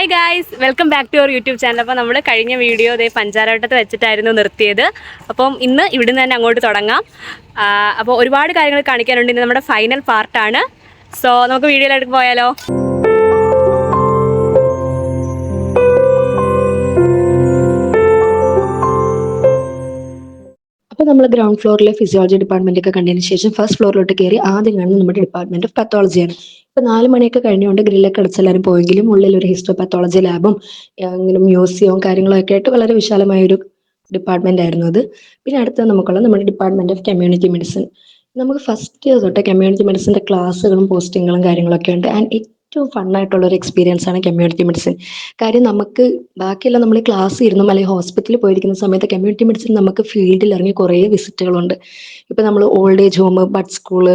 Hi guys, welcome back to our YouTube channel. അപ്പോൾ നമ്മൾ കഴിഞ്ഞ വീഡിയോ ഇതേ പഞ്ചാരവട്ടത്ത് വെച്ചിട്ടായിരുന്നു നിർത്തിയത്. അപ്പം ഇന്ന് ഇവിടുന്ന് തന്നെ അങ്ങോട്ട് തുടങ്ങാം. അപ്പോൾ ഒരുപാട് കാര്യങ്ങൾ കാണിക്കാനുണ്ട്. ഇന്ന് നമ്മുടെ ഫൈനൽ പാർട്ടാണ്. സോ നമുക്ക് വീഡിയോയിലേക്ക് പോയാലോ. അപ്പോൾ നമ്മൾ ഗ്രൗണ്ട് ഫ്ലോറിലെ ഫിസിയോളജി ഡിപ്പാർട്ട്മെന്റ് ഒക്കെ കണ്ടതിന് ശേഷം ഫസ്റ്റ് ഫ്ലോറിലോട്ട് കയറി ആദ്യം കാണുന്നത് നമ്മുടെ ഡിപ്പാർട്ട്മെന്റ് ഓഫ് പത്തോളജിയാണ്. ഇപ്പൊ 4 മണിയൊക്കെ കഴിഞ്ഞുകൊണ്ട് ഗ്രില്ലൊക്കെ അടച്ചെല്ലാവരും പോയെങ്കിലും ഉള്ളിൽ ഒരു ഹിസ്റ്റോ പത്തോളജി ലാബും അങ്ങനെ മ്യൂസിയവും കാര്യങ്ങളൊക്കെ ആയിട്ട് വളരെ വിശാലമായ ഒരു ഡിപ്പാർട്ട്മെന്റ് ആയിരുന്നു അത്. പിന്നെ അടുത്ത നമുക്കുള്ള നമ്മുടെ ഡിപ്പാർട്ട്മെന്റ് ഓഫ് കമ്മ്യൂണിറ്റി മെഡിസിൻ. നമുക്ക് ഫസ്റ്റ് ഇയർ തൊട്ട് കമ്മ്യൂണിറ്റി മെഡിസിന്റെ ക്ലാസ്സുകളും പോസ്റ്റിങ്ങുകളും കാര്യങ്ങളൊക്കെ ഉണ്ട്. ആൻഡ് ഏറ്റവും ഫണ്ണായിട്ടുള്ള ഒരു എക്സ്പീരിയൻസ് ആണ് കമ്മ്യൂണിറ്റി മെഡിസിൻ. കാര്യം നമുക്ക് ബാക്കിയെല്ലാം നമ്മൾ ക്ലാസ് ഇരുന്നും അല്ലെങ്കിൽ ഹോസ്പിറ്റലിൽ പോയിരിക്കുന്ന സമയത്ത് കമ്മ്യൂണിറ്റി മെഡിസിൻ നമുക്ക് ഫീൽഡിൽ ഇറങ്ങി കുറേ വിസിറ്റുകളുണ്ട്. ഇപ്പം നമ്മൾ old age home, bud school,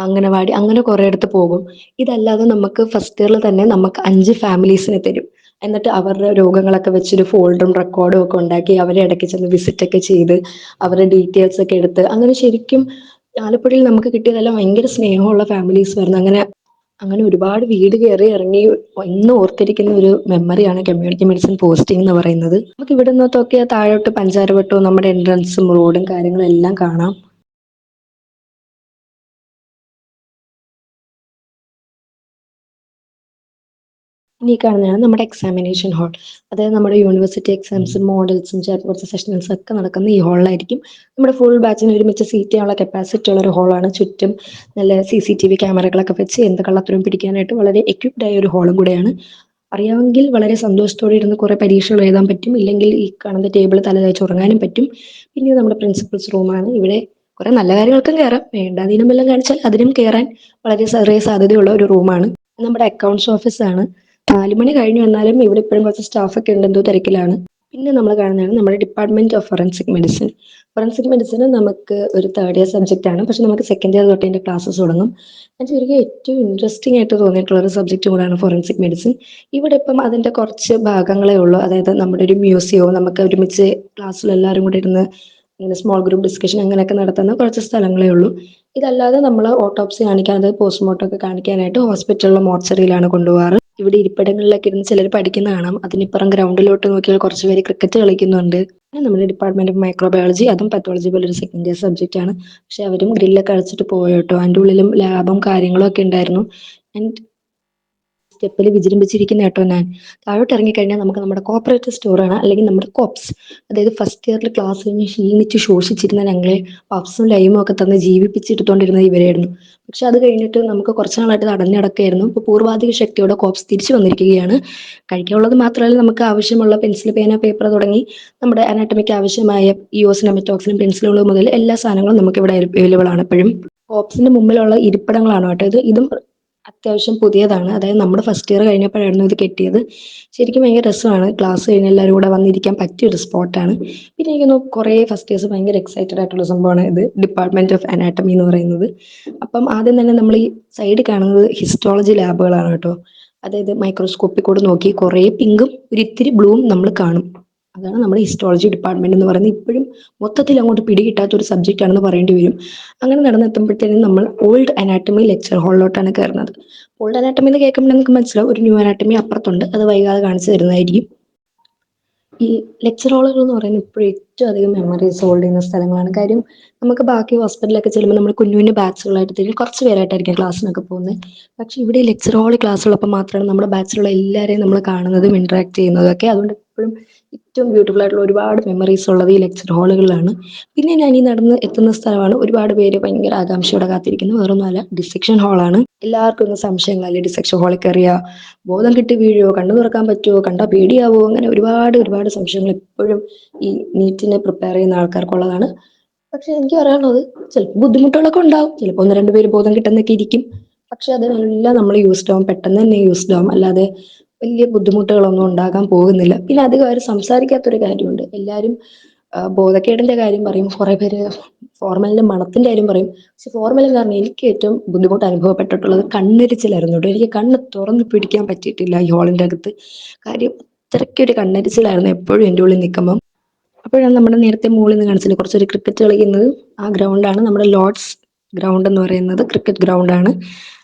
anganwadi അങ്ങനെ കുറേ ഇടത്ത് പോകും. ഇതല്ലാതെ നമുക്ക് ഫസ്റ്റ് ഇയറിൽ തന്നെ നമുക്ക് 5 ഫാമിലീസിനെ തരും. എന്നിട്ട് അവരുടെ രോഗങ്ങളൊക്കെ വെച്ചൊരു ഫോൾഡറും റെക്കോർഡും ഒക്കെ ഉണ്ടാക്കി അവരെ ഇടയ്ക്ക് ചെന്ന് വിസിറ്റ് ഒക്കെ ചെയ്ത് അവരുടെ ഡീറ്റെയിൽസ് ഒക്കെ എടുത്ത് അങ്ങനെ ശരിക്കും ആലപ്പുഴയിൽ നമുക്ക് കിട്ടിയതെല്ലാം ഭയങ്കര സ്നേഹമുള്ള ഫാമിലീസ് വരുന്നു. അങ്ങനെ അങ്ങനെ ഒരുപാട് വീട് കയറി ഇറങ്ങി ഇന്ന് ഓർത്തിരിക്കുന്ന ഒരു മെമ്മറിയാണ് കമ്മ്യൂണിറ്റി മെഡിസിൻ പോസ്റ്റിംഗ് എന്ന് പറയുന്നത്. നമുക്ക് ഇവിടെ നിന്നൊക്കെ താഴോട്ട് പഞ്ചാരവട്ടവും നമ്മുടെ എൻട്രൻസും റോഡും കാര്യങ്ങളും എല്ലാം കാണാം. ഈ കാണുന്നതാണ് നമ്മുടെ എക്സാമിനേഷൻ ഹാൾ. അതായത് നമ്മുടെ യൂണിവേഴ്സിറ്റി എക്സാംസും മോഡൽസും കുറച്ച് സെഷനൽസും ഒക്കെ നടക്കുന്ന ഈ ഹാളിലായിരിക്കും. നമ്മുടെ ഫുൾ ബാച്ചിന് ഒരുമിച്ച് സീറ്റ് ചെയ്യാനുള്ള കപ്പാസിറ്റി ഉള്ള ഒരു ഹാളാണ്. ചുറ്റും നല്ല CCTV ക്യാമറകളൊക്കെ വെച്ച് എന്ത് കള്ളത്തരവും പിടിക്കാനായിട്ട് വളരെ എക്യുപ്ഡ് ആയ ഒരു ഹാളും കൂടെയാണ്. അറിയാമെങ്കിൽ വളരെ സന്തോഷത്തോടെ ഇരുന്ന് കുറെ പരീക്ഷകൾ എഴുതാൻ പറ്റും. ഇല്ലെങ്കിൽ ഈ കാണുന്ന ടേബിൾ തലചായ്ച്ച് ഉറങ്ങാനും പറ്റും. പിന്നെ നമ്മുടെ പ്രിൻസിപ്പൽസ് റൂമാണ്. ഇവിടെ കുറെ നല്ല കാര്യങ്ങൾക്കും കയറാം, വേണ്ടാതീനമെല്ലാം കാണിച്ചാൽ അതിനും കയറാൻ വളരെ ചെറിയ സാധ്യതയുള്ള ഒരു റൂമാണ്. നമ്മുടെ അക്കൗണ്ട്സ് ഓഫീസാണ്. 4 മണി കഴിഞ്ഞു വന്നാലും ഇവിടെ ഇപ്പോഴും കുറച്ച് സ്റ്റാഫൊക്കെ ഉണ്ട്, എന്തോ തിരക്കിലാണ്. പിന്നെ നമ്മൾ കാണുന്നതാണ് നമ്മുടെ department of forensic medicine. Forensic medicine നമുക്ക് ഒരു തേർഡ് ഇയർ സബ്ജക്റ്റ് ആണ്. പക്ഷെ നമുക്ക് സെക്കൻഡ് ഇയർ തൊട്ട് അതിന്റെ ക്ലാസ്സസ് തുടങ്ങും. എനിക്ക് ശരിക്കും ഏറ്റവും ഇൻട്രസ്റ്റിംഗ് ആയിട്ട് തോന്നിയിട്ടുള്ള ഒരു സബ്ജക്റ്റ് കൂടാണ് ഫോറൻസിക് മെഡിസിൻ. ഇവിടെ ഇപ്പം അതിന്റെ കുറച്ച് ഭാഗങ്ങളേ ഉള്ളൂ. അതായത് നമ്മുടെ ഒരു മ്യൂസിയവും നമുക്ക് ഒരുമിച്ച് ക്ലാസ്സിൽ എല്ലാവരും കൂടി ഇരുന്ന് ഇങ്ങനെ സ്മോൾ ഗ്രൂപ്പ് ഡിസ്കഷൻ അങ്ങനെയൊക്കെ നടത്തുന്ന കുറച്ച് സ്ഥലങ്ങളേ ഉള്ളൂ. ഇതല്ലാതെ നമ്മൾ ഓട്ടോപ്സി കാണിക്കാൻ, അതായത് പോസ്റ്റ്മോർട്ടം ഒക്കെ കാണിക്കാനായിട്ട് ഹോസ്പിറ്റലിലെ മോർച്ചറിയിലാണ് കൊണ്ടുപോകാറ്. ഇവിടെ ഇരിപ്പിടങ്ങളിലൊക്കെ ഇരുന്ന് ചിലർ പഠിക്കുന്ന കാണാം. അതിനിപ്പുറം ഗ്രൗണ്ടിലോട്ട് നോക്കിയാൽ കുറച്ച് പേര് ക്രിക്കറ്റ് കളിക്കുന്നുണ്ട്. പിന്നെ നമ്മുടെ ഡിപ്പാർട്ട്മെന്റ് ഓഫ് മൈക്രോബയോളജി, അതും പത്തോളജി പോലെ ഒരു സെക്കൻഡ് ഇയർ സബ്ജക്റ്റ് ആണ്. പക്ഷെ അവരും ഗ്രില്ലൊക്കെ അടച്ചിട്ട് പോയോ കേട്ടോ. അതിൻ്റെ ഉള്ളിലും ലാബും കാര്യങ്ങളും ഒക്കെ ഉണ്ടായിരുന്നു. ആൻഡ് സ്റ്റെപ്പിൽ വിജൃംഭിച്ചിരിക്കുന്ന കേട്ടോ ഞാൻ. താഴോട്ട് ഇറങ്ങിക്കഴിഞ്ഞാൽ നമുക്ക് നമ്മുടെ കോപ്പറേറ്റീവ് സ്റ്റോറാണ്, അല്ലെങ്കിൽ നമ്മുടെ കോപ്സ്. അതായത് ഫസ്റ്റ് ഇയറിൽ ക്ലാസ് കഴിഞ്ഞ് ക്ഷീണിച്ച് ശോഷിച്ചിരുന്ന ഞങ്ങളെ പഫ്സും ലൈമും ഒക്കെ തന്ന് ജീവിപ്പിച്ചെടുത്തോണ്ടിരുന്നത് ഇവരായിരുന്നു. പക്ഷെ അത് കഴിഞ്ഞിട്ട് നമുക്ക് കുറച്ച് നാളായിട്ട് ഇത് അടഞ്ഞടക്കായിരുന്നു. ഇപ്പോൾ പൂർവാധിക ശക്തിയോടെ കോപ്സ് തിരിച്ചു വന്നിരിക്കുകയാണ്. കഴിക്കാനുള്ളത് മാത്രമല്ല, നമുക്ക് ആവശ്യമുള്ള പെൻസിൽ, പേന, പേപ്പർ തുടങ്ങി നമ്മുടെ അനാട്ടമിക്ക് ആവശ്യമായ ഇയോസിനും മെറ്റോക്സിനും പെൻസിലുകൾ മുതൽ എല്ലാ സാധനങ്ങളും നമുക്ക് ഇവിടെ അവൈലബിൾ ആണ്. എപ്പോഴും കോപ്സിന്റെ മുമ്പിലുള്ള ഇരിപ്പിടങ്ങളാണ് കേട്ടോ ഇതും അത്യാവശ്യം പുതിയതാണ്. അതായത് നമ്മുടെ ഫസ്റ്റ് ഇയർ കഴിഞ്ഞപ്പോഴായിരുന്നു ഇത് കെട്ടിയത്. ശരിക്കും ഭയങ്കര രസമാണ്. ക്ലാസ് കഴിഞ്ഞ് എല്ലാവരും കൂടെ വന്നിരിക്കാൻ പറ്റിയൊരു സ്പോട്ടാണ്. പിന്നെ എനിക്ക് കുറേ ഫസ്റ്റ് ഇയേഴ്സ് ഭയങ്കര എക്സൈറ്റഡ് ആയിട്ടുള്ള സംഭവമാണ് ഇത്, ഡിപ്പാർട്ട്മെന്റ് ഓഫ് അനാട്ടമി എന്ന് പറയുന്നത്. അപ്പം ആദ്യം തന്നെ നമ്മൾ ഈ സൈഡ് കാണുന്നത് ഹിസ്റ്റോളജി ലാബുകളാണ് കേട്ടോ. അതായത് മൈക്രോസ്കോപ്പിൽ കൂടെ നോക്കി കുറേ പിങ്കും ഒരു ഇത്തിരി ബ്ലൂവും നമ്മൾ കാണും. അതാണ് നമ്മുടെ ഹിസ്റ്റോളജി ഡിപ്പാർട്ട്മെന്റ് എന്ന് പറയുന്നത്. ഇപ്പോഴും മൊത്തത്തിൽ അങ്ങോട്ട് പിടികിട്ടാത്ത ഒരു സബ്ജക്റ്റ് ആണെന്ന് പറയേണ്ടി വരും. അങ്ങനെ നടന്നെത്തുമ്പോഴത്തേനും നമ്മൾ ഓൾഡ് അനാട്ടമി ലെക്ചർ ഹാളിലോട്ടാണ് കയറുന്നത്. ഓൾഡ് അനാട്ടമി എന്ന് കേൾക്കുമ്പോൾ നമുക്ക് മനസ്സിലാവും ഒരു ന്യൂ അനാട്ടമി അപ്പുറത്തുണ്ട്, അത് വൈകാതെ കാണിച്ചു തരുന്നതായിരിക്കും. ഈ ലെക്ചർ ഹാളുകൾ എന്ന് പറയുന്നത് ഇപ്പോഴും ഏറ്റവും അധികം മെമ്മറീസ് ഹോൾഡ് ചെയ്യുന്ന സ്ഥലങ്ങളാണ്. കാര്യം നമുക്ക് ബാക്കി ഹോസ്പിറ്റലിലൊക്കെ ചെല്ലുമ്പോൾ നമ്മൾ കുഞ്ഞു കുഞ്ഞു ബാച്ചുകളായിട്ട് തരും, കുറച്ച് പേരായിട്ടായിരിക്കും ക്ലാസ്സിനൊക്കെ പോകുന്നത്. പക്ഷെ ഇവിടെ ഈ ലെക്ചർ ഹാളിൽ ക്ലാസ്സുള്ളപ്പോൾ മാത്രമാണ് നമ്മുടെ ബാച്ചിലുള്ള എല്ലാവരെയും നമ്മൾ കാണുന്നതും ഇന്ററാക്ട് ചെയ്യുന്നതും ഒക്കെ. അതുകൊണ്ട് എപ്പോഴും ഏറ്റവും ബ്യൂട്ടിഫുൾ ആയിട്ടുള്ള ഒരുപാട് മെമ്മറീസ് ഉള്ളത് ഈ ലെക്ചർ ഹാളുകളിലാണ്. പിന്നെ ഞാൻ ഈ നടന്ന് എത്തുന്ന സ്ഥലമാണ് ഒരുപാട് പേര് ഭയങ്കര ആകാംക്ഷയോടെ കാത്തിരിക്കുന്നത്. വേറൊന്നുമല്ല, ഡിസെക്ഷൻ ഹാളാണ്. എല്ലാവർക്കും ഒന്ന് സംശയങ്ങളല്ലേ, ഡിസെക്ഷൻ ഹാളിൽ കയറിയ ബോധം കിട്ടി വീഴുവോ, കണ്ണു തുറക്കാൻ പറ്റുമോ, കണ്ടാ പേടിയാവോ, അങ്ങനെ ഒരുപാട് ഒരുപാട് സംശയങ്ങൾ എപ്പോഴും ഈ നീറ്റിനെ പ്രിപ്പയർ ചെയ്യുന്ന ആൾക്കാർക്കുള്ളതാണ്. പക്ഷെ എനിക്ക് പറയാനുള്ളത്, ചിലപ്പോൾ ബുദ്ധിമുട്ടുകളൊക്കെ ഉണ്ടാവും, ചിലപ്പോൾ 1-2 പേര് ബോധം കിട്ടുന്നൊക്കെ ഇരിക്കും. പക്ഷെ അതിനെല്ലാം നമ്മൾ യൂസ്ഡ് ആവും, പെട്ടെന്ന് തന്നെ യൂസ്ഡ് ആവും. അല്ലാതെ വലിയ ബുദ്ധിമുട്ടുകളൊന്നും ഉണ്ടാകാൻ പോകുന്നില്ല. പിന്നെ അധികം ആരും സംസാരിക്കാത്തൊരു കാര്യമുണ്ട്. എല്ലാവരും ബോധക്കേടിന്റെ കാര്യം പറയും, കുറെ പേര് ഫോർമലിന്റെ മണത്തിന്റെ കാര്യം പറയും. പക്ഷെ ഫോർമലും കാരണം എനിക്ക് ഏറ്റവും ബുദ്ധിമുട്ട് അനുഭവപ്പെട്ടിട്ടുള്ളത് കണ്ണെരിച്ചിലായിരുന്നു കേട്ടോ. എനിക്ക് കണ്ണ് തുറന്ന് പിടിക്കാൻ പറ്റിയിട്ടില്ല ഈ ഹാളിന്റെ അകത്ത്. കാര്യം അത്രയ്ക്കൊരു കണ്ണെരിച്ചിലായിരുന്നു എപ്പോഴും എൻ്റെ ഉള്ളിൽ നിൽക്കുമ്പം. അപ്പോഴാണ് നമ്മുടെ നേരത്തെ മുകളിൽ നിന്ന് കാണിച്ചില്ല കുറച്ചൊരു ക്രിക്കറ്റ് കളിക്കുന്നത്. ആ ഗ്രൗണ്ടാണ് നമ്മുടെ ലോർഡ്സ് ഗ്രൗണ്ട് എന്ന് പറയുന്നത്, ക്രിക്കറ്റ് ഗ്രൗണ്ടാണ്.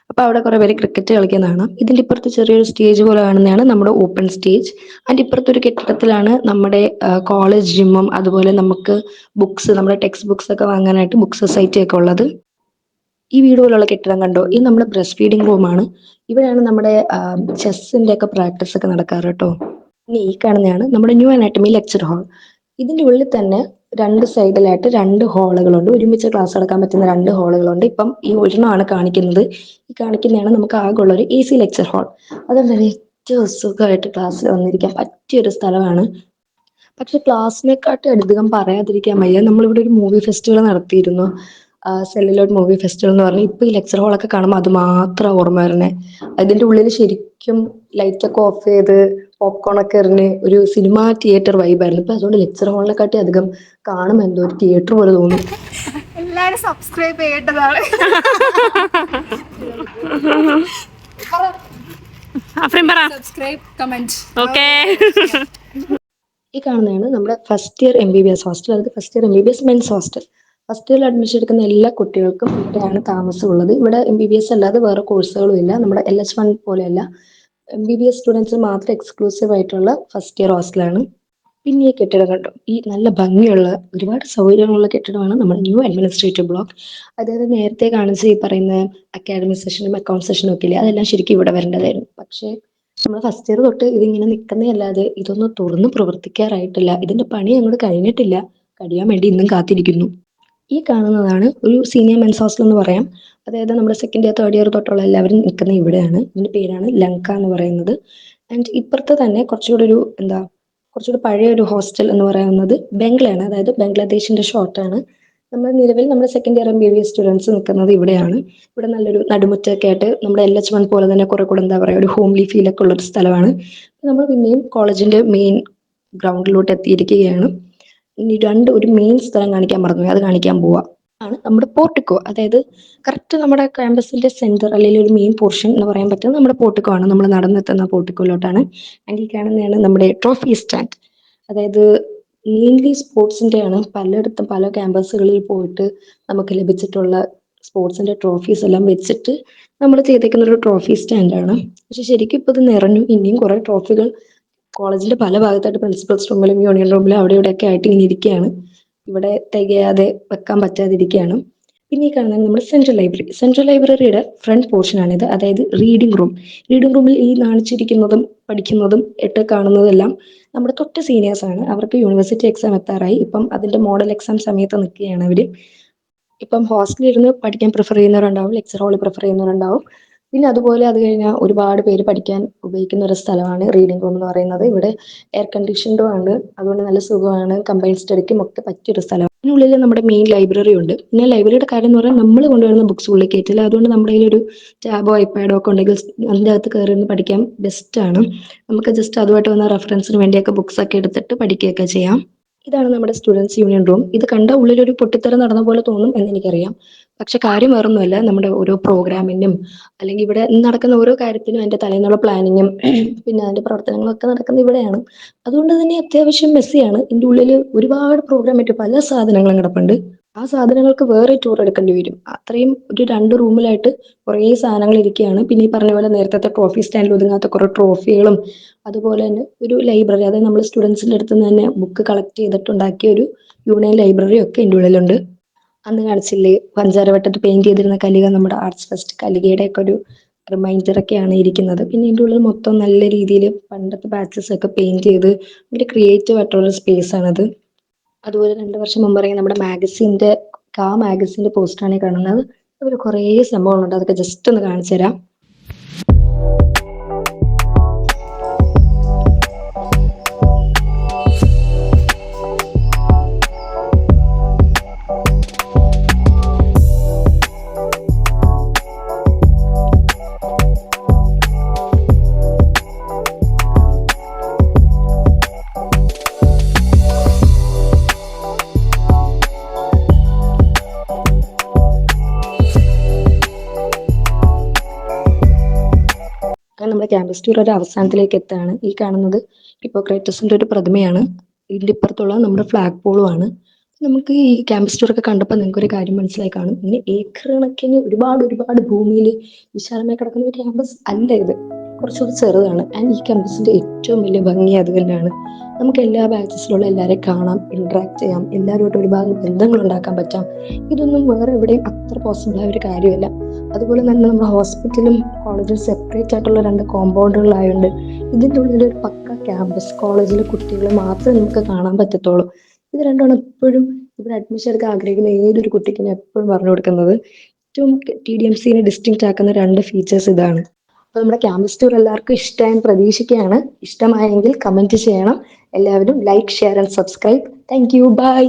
അപ്പോൾ അവിടെ കുറേ പേര് ക്രിക്കറ്റ് കളിക്കുന്നതാണ്. ഇതിൻ്റെ ഇപ്പുറത്ത് ചെറിയൊരു സ്റ്റേജ് പോലെ കാണുന്നതാണ് നമ്മുടെ ഓപ്പൺ സ്റ്റേജ്. അതിൻ്റെ ഇപ്പുറത്തൊരു കെട്ടിടത്തിലാണ് നമ്മുടെ കോളേജ് ജിമ്മും അതുപോലെ നമുക്ക് ബുക്സ്, നമ്മുടെ ടെക്സ്റ്റ് ബുക്സ് ഒക്കെ വാങ്ങാനായിട്ട് ബുക്ക് സൊസൈറ്റി ഒക്കെ ഉള്ളത്. ഈ വീട് പോലുള്ള കെട്ടിടം കണ്ടോ, ഇത് നമ്മുടെ ബ്രസ്റ്റ് ഫീഡിംഗ് റൂമാണ്. ഇവിടെയാണ് നമ്മുടെ ചെസ്സിന്റെ ഒക്കെ പ്രാക്ടീസ് ഒക്കെ നടക്കാറ് കേട്ടോ. ഇനി ഈ കാണുന്നതാണ് നമ്മുടെ ന്യൂ അനാട്ടമി ലെക്ചർ ഹാൾ. ഇതിന്റെ ഉള്ളിൽ തന്നെ രണ്ട് സൈഡിലായിട്ട് രണ്ട് ഹാളുകളുണ്ട്. ഒരുമിച്ച് ക്ലാസ് എടുക്കാൻ പറ്റുന്ന രണ്ട് ഹാളുകളുണ്ട്. ഇപ്പം ഈ ഒരെണ്ണമാണ് കാണിക്കുന്നത്. ഈ കാണിക്കുന്നതാണ് നമുക്ക് ആകെ ഉള്ള ഒരു AC ലെക്ചർ ഹാൾ. അതുകൊണ്ട് തന്നെ ഏറ്റവും സുഖമായിട്ട് ക്ലാസ്സിൽ വന്നിരിക്കാൻ പറ്റിയൊരു സ്ഥലമാണ്. പക്ഷെ ക്ലാസ്സിനെക്കാട്ടും അധികം പറയാതിരിക്കാൻ വയ്യ, നമ്മളിവിടെ ഒരു മൂവി ഫെസ്റ്റിവൽ നടത്തിയിരുന്നു, സെല്ലുലോയിഡ് മൂവി ഫെസ്റ്റിവൽ എന്ന് പറഞ്ഞ്. ഇപ്പൊ ഈ ലെക്ചർ ഹാളൊക്കെ കാണുമ്പോൾ അത് മാത്രം ഓർമ്മ വരണേ. അതിന്റെ ഉള്ളിൽ ശരിക്കും ലൈറ്റ് ഒക്കെ ഓഫ് ചെയ്ത് പോപ്കോൺ ഒക്കെ എറിഞ്ഞ് ഒരു സിനിമ തിയേറ്റർ വൈബായിരുന്നു. ഇപ്പൊ അതുകൊണ്ട് ലെക്ചർ ഹാളിനെക്കാട്ടി അധികം കാണുമ്പോൾ എന്തോ ഒരു തിയേറ്റർ പോലെ തോന്നും. എല്ലാരും സബ്സ്ക്രൈബ് ചെയ്യേണ്ടതാണ്. Subscribe, comment. ഓക്കെ. ഈ കാണുന്നതാണ് നമ്മുടെ ഫസ്റ്റ് ഇയർ MBBS ഹോസ്റ്റൽ. അതായത് first year MBBS men's hostel. First ഇയറിൽ അഡ്മിഷൻ എടുക്കുന്ന എല്ലാ കുട്ടികൾക്കും ഇവിടെയാണ് താമസമുള്ളത്. ഇവിടെ MBBS അല്ലാതെ വേറെ കോഴ്സുകളും ഇല്ല. നമ്മുടെ LH1 പോലെയല്ല, MBBS സ്റ്റുഡൻസ് മാത്രം എക്സ്ക്ലൂസീവ് ആയിട്ടുള്ള ഫസ്റ്റ് ഇയർ ഹോസ്റ്റലാണ്. പിന്നെ ഈ കെട്ടിടം കണ്ടോ, ഈ നല്ല ഭംഗിയുള്ള ഒരുപാട് സൗകര്യങ്ങളുള്ള കെട്ടിടമാണ് നമ്മുടെ ന്യൂ അഡ്മിനിസ്ട്രേറ്റീവ് ബ്ലോക്ക്. അതായത് നേരത്തെ കാണിച്ച ഈ പറയുന്ന അക്കാഡമിക് സെഷനും അക്കൗണ്ട് സെഷനും ഒക്കെ ഇല്ലേ, അതെല്ലാം ശരിക്കും ഇവിടെ വരേണ്ടതായിരുന്നു. പക്ഷേ നമ്മൾ ഫസ്റ്റ് ഇയർ തൊട്ട് ഇതിങ്ങനെ നിൽക്കുന്നേ അല്ലാതെ ഇതൊന്നും തുറന്ന് പ്രവർത്തിക്കാറായിട്ടില്ല. ഇതിന്റെ പണി അങ്ങോട്ട് കഴിഞ്ഞിട്ടില്ല, കഴിയാൻ വേണ്ടി ഇന്നും കാത്തിരിക്കുന്നു. ഈ കാണുന്നതാണ് ഒരു സീനിയർ മെൻസ് ഹോസ്റ്റൽ എന്ന് പറയാം. അതായത് നമ്മുടെ സെക്കൻഡ് ഇയർ തേർഡ് ഇയർ തൊട്ടുള്ള എല്ലാവരും നിൽക്കുന്ന ഇവിടെയാണ്. ഇതിന്റെ പേരാണ് ലങ്ക എന്ന് പറയുന്നത്. ആൻഡ് ഇപ്പുറത്ത് തന്നെ കുറച്ചുകൂടി ഒരു കുറച്ചുകൂടി പഴയ ഒരു ഹോസ്റ്റൽ എന്ന് പറയുന്നത് ബംഗ്ലയാണ്. അതായത് ബംഗ്ലാദേശിന്റെ ഷോർട്ടാണ്. നമ്മൾ നിലവിൽ നമ്മുടെ സെക്കൻഡ് ഇയർ MBBS സ്റ്റുഡൻസ് നിൽക്കുന്നത് ഇവിടെയാണ്. ഇവിടെ നല്ലൊരു നടുമുറ്റൊക്കെ ആയിട്ട് നമ്മുടെ LH1 പോലെ തന്നെ കുറെ കൂടെ എന്താ പറയുക, ഒരു ഹോംലി ഫീൽ ഒക്കെ ഉള്ള ഒരു സ്ഥലമാണ്. നമ്മൾ പിന്നെയും കോളേജിന്റെ മെയിൻ ഗ്രൗണ്ടിലോട്ട് എത്തിയിരിക്കുകയാണ്. ഇനി ഒരു മെയിൻ സ്ഥലം കാണിക്കാൻ മറന്നു, അത് കാണിക്കാൻ പോവാ ആണ് നമ്മുടെ പോർട്ടിക്കോ. അതായത് കറക്റ്റ് നമ്മുടെ ക്യാമ്പസിന്റെ സെന്റർ അല്ലെങ്കിൽ ഒരു മെയിൻ പോർഷൻ എന്ന് പറയാൻ പറ്റുന്നത് നമ്മുടെ പോർട്ടിക്കോ ആണ്. നമ്മൾ നടന്നെത്തുന്ന പോർട്ടിക്കോയിലോട്ടാണ്. ആൻഡ് ഈ കാണുന്നതാണ് നമ്മുടെ ട്രോഫി സ്റ്റാൻഡ്. അതായത് മെയിൻലി സ്പോർട്സിന്റെ ആണ്. പലയിടത്തും പല ക്യാമ്പസുകളിൽ പോയിട്ട് നമുക്ക് ലഭിച്ചിട്ടുള്ള സ്പോർട്സിന്റെ ട്രോഫീസ് എല്ലാം വെച്ചിട്ട് നമ്മൾ ചെയ്തേക്കുന്ന ഒരു ട്രോഫി സ്റ്റാൻഡാണ്. പക്ഷെ ശരിക്കും ഇപ്പൊ ഇത് നിറഞ്ഞു. ഇനിയും കുറെ ട്രോഫികൾ കോളേജിന്റെ പല ഭാഗത്തായിട്ട് പ്രിൻസിപ്പൽസ് റൂമിലും യൂണിയൻ റൂമിലും അവിടെ ഇവിടെ ഒക്കെ ആയിട്ട് ഇങ്ങനെ ഇരിക്കുകയാണ്. ഇവിടെ തികയാതെ വെക്കാൻ പറ്റാതിരിക്കുകയാണ്. പിന്നെ ഈ കാണുന്നത് നമ്മുടെ സെൻട്രൽ ലൈബ്രറി. സെൻട്രൽ ലൈബ്രറിയുടെ ഫ്രണ്ട് പോർഷൻ ആണിത്. അതായത് റീഡിംഗ് റൂം. റീഡിംഗ് റൂമിൽ ഈ നാണിച്ചിരിക്കുന്നതും പഠിക്കുന്നതും കാണുന്നതെല്ലാം നമ്മുടെ തൊട്ട് സീനിയേഴ്സ് ആണ്. അവർക്ക് യൂണിവേഴ്സിറ്റി എക്സാം എത്താറായി. ഇപ്പം അതിന്റെ മോഡൽ എക്സാം സമയത്ത് നിൽക്കുകയാണ് അവര്. ഇപ്പം ഹോസ്റ്റലിൽ ഇരുന്ന് പഠിക്കാൻ പ്രിഫർ ചെയ്യുന്നവരുണ്ടാവും, ലെക്ചർ ഹാളിൽ പ്രിഫർ ചെയ്യുന്നവരുണ്ടാവും. പിന്നെ അതുപോലെ അത് കഴിഞ്ഞാൽ ഒരുപാട് പേര് പഠിക്കാൻ ഉപയോഗിക്കുന്ന ഒരു സ്ഥലമാണ് റീഡിംഗ് റൂം എന്ന് പറയുന്നത്. ഇവിടെ എയർ കണ്ടീഷൻഡും ആണ്, അതുകൊണ്ട് നല്ല സുഖമാണ്. കമ്പൈൻ സ്റ്റഡിക്കും ഒക്കെ പറ്റിയൊരു സ്ഥലം. ഇതിനുള്ളിൽ നമ്മുടെ മെയിൻ ലൈബ്രറി ഉണ്ട്. പിന്നെ ലൈബ്രറിയുടെ കാര്യം എന്ന് പറഞ്ഞാൽ നമ്മൾ കൊണ്ടുവരുന്ന ബുക്സ് ഉള്ളിൽ കയറ്റില്ല. അതുകൊണ്ട് നമ്മുടെ കയ്യിൽ ഒരു ടാബോ ഐപാഡോ ഒക്കെ ഉണ്ടെങ്കിൽ അതിൻ്റെ അകത്ത് കയറി നിന്ന് പഠിക്കാൻ ബെസ്റ്റ് ആണ്. നമുക്ക് ജസ്റ്റ് അതുമായിട്ട് വന്ന റെഫറൻസിന് വേണ്ടിയൊക്കെ ബുക്സ് ഒക്കെ എടുത്തിട്ട് പഠിക്കുകയൊക്കെ ചെയ്യാം. ഇതാണ് നമ്മുടെ സ്റ്റുഡൻസ് യൂണിയൻ റൂം. ഇത് കണ്ട ഉള്ളിലൊരു പൊട്ടിത്തെറി നടന്ന പോലെ തോന്നും എന്ന് എനിക്കറിയാം. പക്ഷെ കാര്യം വേറൊന്നുമല്ല, നമ്മുടെ ഓരോ പ്രോഗ്രാമിനും അല്ലെങ്കിൽ ഇവിടെ നടക്കുന്ന ഓരോ കാര്യത്തിനും അതിന്റെ തലേന്നുള്ള പ്ലാനിങ്ങും പിന്നെ അതിന്റെ പ്രവർത്തനങ്ങളും ഒക്കെ നടക്കുന്നത് ഇവിടെയാണ്. അതുകൊണ്ട് തന്നെ അത്യാവശ്യം മെസ്സിയാണ്. ഇതിന്റെ ഉള്ളിൽ ഒരുപാട് പ്രോഗ്രാം ആയിട്ട് പല സാധനങ്ങളും കിടപ്പുണ്ട്. ആ സാധനങ്ങൾക്ക് വേറെ ടൂർ എടുക്കേണ്ടി വരും. അത്രയും ഒരു 2 റൂമിലായിട്ട് കുറേ സാധനങ്ങൾ ഇരിക്കുകയാണ്. പിന്നെ ഈ പറഞ്ഞ പോലെ നേരത്തെ ട്രോഫി സ്റ്റാൻഡിൽ ഒതുങ്ങാത്ത കുറെ ട്രോഫികളും അതുപോലെ തന്നെ ഒരു ലൈബ്രറി, അതായത് നമ്മൾ സ്റ്റുഡൻസിന്റെ അടുത്ത് നിന്ന് തന്നെ ബുക്ക് കളക്ട് ചെയ്തിട്ടുണ്ടാക്കിയ ഒരു യൂണിയൻ ലൈബ്രറി ഒക്കെ ഇതിൻ്റെ ഉള്ളിലുണ്ട്. അന്ന് കാണിച്ചില്ലേ പഞ്ചാരവട്ടത്ത് പെയിന്റ് ചെയ്തിരുന്ന കലിക, നമ്മുടെ ആർട്സ് ഫെസ്റ്റ് കലികയുടെ ഒക്കെ ഒരു റിമൈൻഡർ ഒക്കെയാണ് ഇരിക്കുന്നത്. പിന്നെ ഇതിൻ്റെ ഉള്ളിൽ മൊത്തം നല്ല രീതിയിൽ പണ്ടത്തെ ബാച്ചസ് ഒക്കെ പെയിന്റ് ചെയ്ത് ഭയങ്കര ക്രിയേറ്റീവ് ആയിട്ടുള്ള സ്പേസ് ആണത്. അതുപോലെ 2 വർഷം മുമ്പ് ഇറങ്ങിയ നമ്മുടെ മാഗസിന്റെ പോസ്റ്ററാണ് കാണുന്നത്. അതിൽ കുറേ സംഭവങ്ങളുണ്ട്, അതൊക്കെ ജസ്റ്റ് ഒന്ന് കാണിച്ചു തരാം. നമ്മുടെ ക്യാമ്പസ് ടൂർ ഒരു അവസാനത്തിലേക്ക് എത്താണ്. ഈ കാണുന്നത് ഹിപ്പോക്രൈറ്റസിന്റെ ഒരു പ്രതിമയാണ്. ഇതിന്റെ ഇപ്പുറത്തുള്ള നമ്മുടെ ഫ്ലാഗ് പോളും ആണ്. നമുക്ക് ഈ ക്യാമ്പസ് ടൂർ ഒക്കെ കണ്ടപ്പോൾ നിങ്ങൾക്ക് ഒരു കാര്യം മനസ്സിലായി കാണും. ഇങ്ങനെ ഏക്കർ കണക്കിന് ഒരുപാട് ഭൂമിയിൽ വിശാലമായി കിടക്കുന്ന ഒരു ക്യാമ്പസ് അല്ല ഇത്. കുറച്ചുകൂടി ചെറുതാണ്. ആൻഡ് ഈ ക്യാമ്പസിന്റെ ഏറ്റവും വലിയ ഭംഗി അത് തന്നെയാണ്. നമുക്ക് എല്ലാ ബാച്ചസിലുള്ള എല്ലാവരെയും കാണാം, ഇന്ററാക്ട് ചെയ്യാം, എല്ലാവരുമായിട്ട് ഒരുപാട് ബന്ധങ്ങൾ ഉണ്ടാക്കാൻ പറ്റാം. ഇതൊന്നും വേറെ എവിടെയും അത്ര പോസിബിൾ ആയ ഒരു കാര്യമല്ല. അതുപോലെ തന്നെ നമ്മുടെ ഹോസ്പിറ്റലും കോളേജും സെപ്പറേറ്റ് ആയിട്ടുള്ള 2 കോമ്പൗണ്ടുകളായതുകൊണ്ട് ഇതിൻ്റെ ഉള്ളിൽ ഒരു പക്ക ക്യാമ്പസ് കോളേജിലെ കുട്ടികളെ മാത്രമേ നമുക്ക് കാണാൻ പറ്റത്തുള്ളൂ. ഇത് രണ്ടാണ് എപ്പോഴും ഇവിടെ അഡ്മിഷൻ എടുക്കാൻ ആഗ്രഹിക്കുന്ന ഏതൊരു കുട്ടിക്കും ഞാൻ എപ്പോഴും പറഞ്ഞു കൊടുക്കുന്നത്. ഏറ്റവും TDMCനെ ഡിസ്റ്റിങ്ക്റ്റ് ആക്കുന്ന 2 ഫീച്ചേഴ്സ് ഇതാണ്. അപ്പൊ നമ്മുടെ ക്യാമ്പസ് ടൂർ എല്ലാവർക്കും ഇഷ്ടമായി പ്രതീക്ഷിക്കുകയാണ്. ഇഷ്ടമായെങ്കിൽ കമന്റ് ചെയ്യണം. എല്ലാവരും like, share and subscribe. Thank you, by.